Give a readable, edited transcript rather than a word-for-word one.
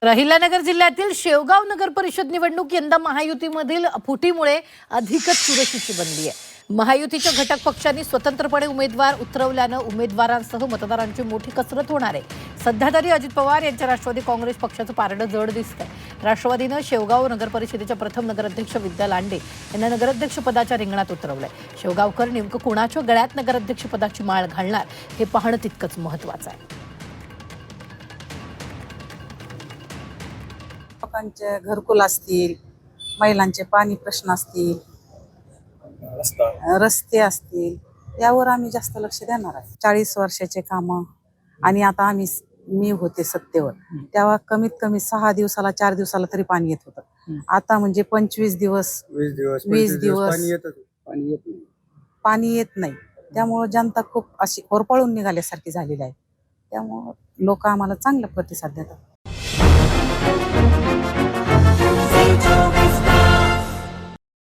अहिल्यानगर जिल्ह्यातील शेवगाव नगर परिषद निवडणूक यंदा महायुतीमधील फुटीमुळे अधिकच चुरशीची बनली आहे. महायुतीच्या घटक पक्षांनी स्वतंत्रपणे उमेदवार उतरवल्यानं उमेदवारांसह मतदारांची मोठी कसरत होणार आहे. सध्या तरी अजित पवार यांच्या राष्ट्रवादी काँग्रेस पक्षाचं पारडं जड दिसतंय. राष्ट्रवादीनं शेवगाव नगर परिषदेच्या प्रथम नगराध्यक्ष विद्या लांडे यांना नगराध्यक्ष पदाच्या रिंगणात उतरवलंय. शेवगावकर नेमकं कोणाच्या गळ्यात नगराध्यक्ष पदाची माळ घालणार हे पाहणं तितकंच महत्त्वाचं आहे. लोकांचे घरकुल असतील, महिलांचे पाणी प्रश्न असतील, रस्ते असतील, यावर आम्ही जास्त लक्ष देणार आहे. 40 वर्षाचे कामं आणि आता मी होते सत्तेवर तेव्हा कमीत कमी 6 दिवसाला 4 दिवसाला तरी पाणी येत होतं. आता म्हणजे 25 दिवस 20 दिवस पाणी येत नाही. त्यामुळे जनता खूप अशी होरपळून निघाल्यासारखी झालेली आहे. त्यामुळे लोक आम्हाला चांगला प्रतिसाद देतात.